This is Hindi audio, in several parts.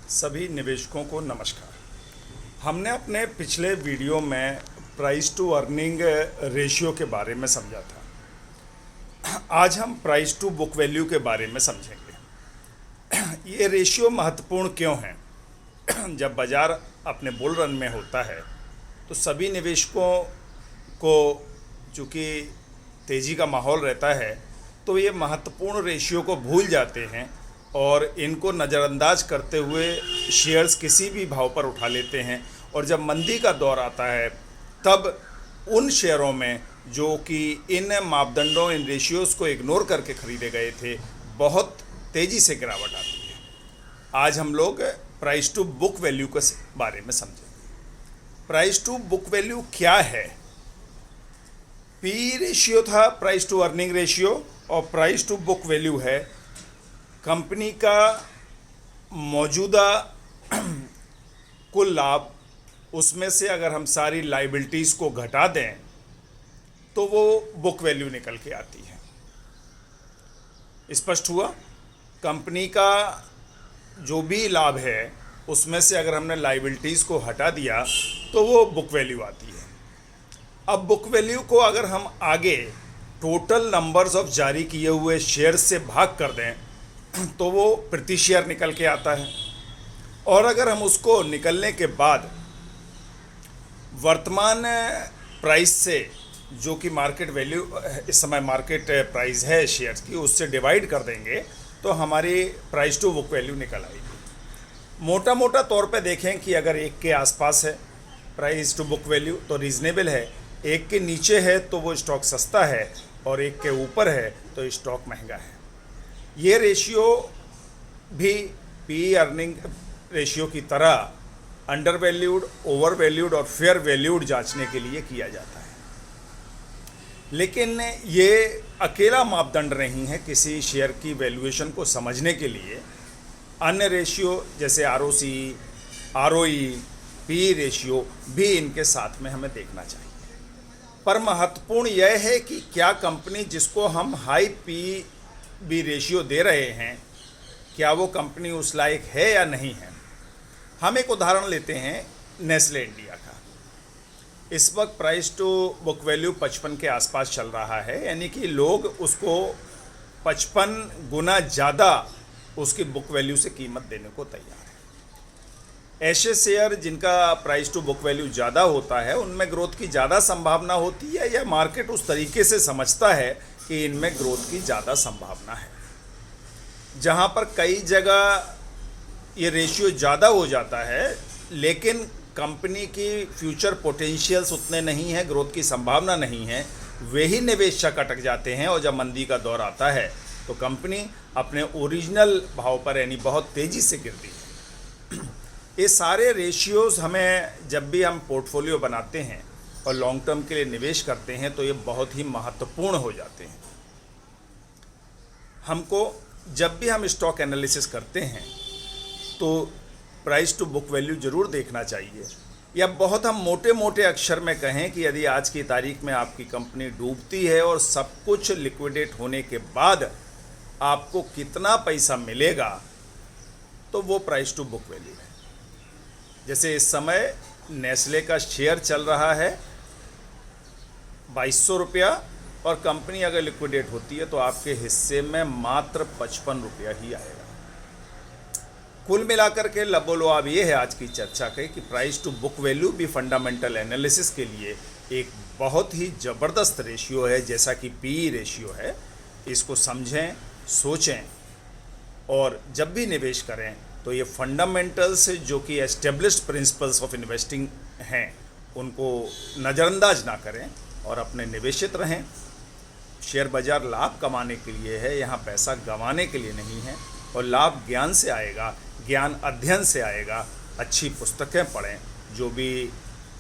सभी निवेशकों को नमस्कार। हमने अपने पिछले वीडियो में प्राइस टू अर्निंग रेशियो के बारे में समझा था। आज हम प्राइस टू बुक वैल्यू के बारे में समझेंगे। ये रेशियो महत्वपूर्ण क्यों है? जब बाज़ार अपने बुल रन में होता है तो सभी निवेशकों को, चूँकि तेज़ी का माहौल रहता है, तो ये महत्वपूर्ण रेशियो को भूल जाते हैं और इनको नज़रअंदाज करते हुए शेयर्स किसी भी भाव पर उठा लेते हैं। और जब मंदी का दौर आता है तब उन शेयरों में जो कि इन मापदंडों, इन रेशियोज़ को इग्नोर करके ख़रीदे गए थे, बहुत तेज़ी से गिरावट आती है। आज हम लोग प्राइस टू बुक वैल्यू के बारे में समझेंगे। प्राइस टू बुक वैल्यू क्या है? पी रेशियो था प्राइस टू अर्निंग रेशियो, और प्राइस टू बुक वैल्यू है कंपनी का मौजूदा कुल लाभ, उसमें से अगर हम सारी लाइबिलिटीज़ को घटा दें तो वो बुक वैल्यू निकल के आती है। स्पष्ट हुआ? कंपनी का जो भी लाभ है उसमें से अगर हमने लाइबिलिटीज़ को हटा दिया तो वो बुक वैल्यू आती है। अब बुक वैल्यू को अगर हम आगे टोटल नंबर्स ऑफ जारी किए हुए शेयर्स से भाग कर दें तो वो प्रति शेयर निकल के आता है। और अगर हम उसको निकलने के बाद वर्तमान प्राइस से, जो कि मार्केट वैल्यू इस समय मार्केट प्राइस है शेयर्स की, उससे डिवाइड कर देंगे तो हमारी प्राइस टू बुक वैल्यू निकल आएगी। मोटा मोटा तौर पे देखें कि अगर 1 के आसपास है प्राइस टू बुक वैल्यू तो रीज़नेबल है, 1 के नीचे है तो वो स्टॉक सस्ता है, और 1 के ऊपर है तो स्टॉक महंगा है। ये रेशियो भी पी अर्निंग रेशियो की तरह अंडर वैल्यूड, ओवर वैल्यूड और फेयर वैल्यूड जांचने के लिए किया जाता है। लेकिन ये अकेला मापदंड नहीं है किसी शेयर की वैल्यूएशन को समझने के लिए। अन्य रेशियो जैसे ROC, ROE, पी रेशियो भी इनके साथ में हमें देखना चाहिए। पर महत्वपूर्ण यह है कि क्या कंपनी जिसको हम हाई पी रेशियो दे रहे हैं, क्या वो कंपनी उस लायक है या नहीं है। हम एक उदाहरण लेते हैं नेस्ले इंडिया का। इस वक्त प्राइस टू बुक वैल्यू 55 के आसपास चल रहा है, यानी कि लोग उसको 55 गुना ज़्यादा उसकी बुक वैल्यू से कीमत देने को तैयार है। ऐसे शेयर जिनका प्राइस टू बुक वैल्यू ज़्यादा होता है उनमें ग्रोथ की ज़्यादा संभावना होती है, या मार्केट उस तरीके से समझता है कि इनमें ग्रोथ की ज़्यादा संभावना है। जहाँ पर कई जगह ये रेशियो ज़्यादा हो जाता है लेकिन कंपनी की फ्यूचर पोटेंशियल्स उतने नहीं हैं, ग्रोथ की संभावना नहीं है, वे ही निवेशक अटक जाते हैं। और जब मंदी का दौर आता है तो कंपनी अपने ओरिजिनल भाव पर, यानी बहुत तेज़ी से गिरती है। ये सारे रेशियोज़ हमें जब भी हम पोर्टफोलियो बनाते हैं और लॉन्ग टर्म के लिए निवेश करते हैं तो ये बहुत ही महत्वपूर्ण हो जाते हैं। हमको जब भी हम स्टॉक एनालिसिस करते हैं तो प्राइस टू बुक वैल्यू ज़रूर देखना चाहिए। या बहुत हम मोटे मोटे अक्षर में कहें कि यदि आज की तारीख में आपकी कंपनी डूबती है और सब कुछ लिक्विडेट होने के बाद आपको कितना पैसा मिलेगा, तो वो प्राइस टू बुक वैल्यू है। जैसे इस समय नेस्ले का शेयर चल रहा है 2200 रुपया, और कंपनी अगर लिक्विडेट होती है तो आपके हिस्से में मात्र 55 रुपया ही आएगा। कुल मिलाकर के लबोलुआब ये है आज की चर्चा के कि प्राइस टू बुक वैल्यू भी फंडामेंटल एनालिसिस के लिए एक बहुत ही ज़बरदस्त रेशियो है, जैसा कि पी रेशियो है। इसको समझें, सोचें, और जब भी निवेश करें तो ये फंडामेंटल्स जो कि एस्टेब्लिश्ड प्रिंसिपल्स ऑफ इन्वेस्टिंग हैं उनको नज़रअंदाज ना करें और अपने निवेशित रहें। शेयर बाज़ार लाभ कमाने के लिए है, यहाँ पैसा गंवाने के लिए नहीं है। और लाभ ज्ञान से आएगा, ज्ञान अध्ययन से आएगा। अच्छी पुस्तकें पढ़ें, जो भी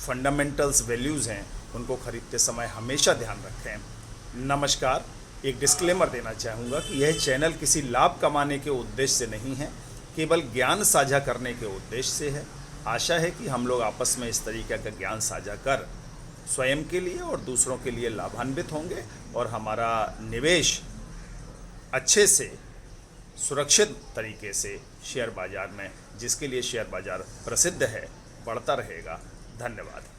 फंडामेंटल्स वैल्यूज़ हैं उनको खरीदते समय हमेशा ध्यान रखें। नमस्कार। एक डिस्क्लेमर देना चाहूँगा कि यह चैनल किसी लाभ कमाने के उद्देश्य से नहीं है, केवल ज्ञान साझा करने के उद्देश्य से है। आशा है कि हम लोग आपस में इस तरीके का ज्ञान साझा कर स्वयं के लिए और दूसरों के लिए लाभान्वित होंगे और हमारा निवेश अच्छे से सुरक्षित तरीके से शेयर बाज़ार में, जिसके लिए शेयर बाज़ार प्रसिद्ध है, बढ़ता रहेगा। धन्यवाद।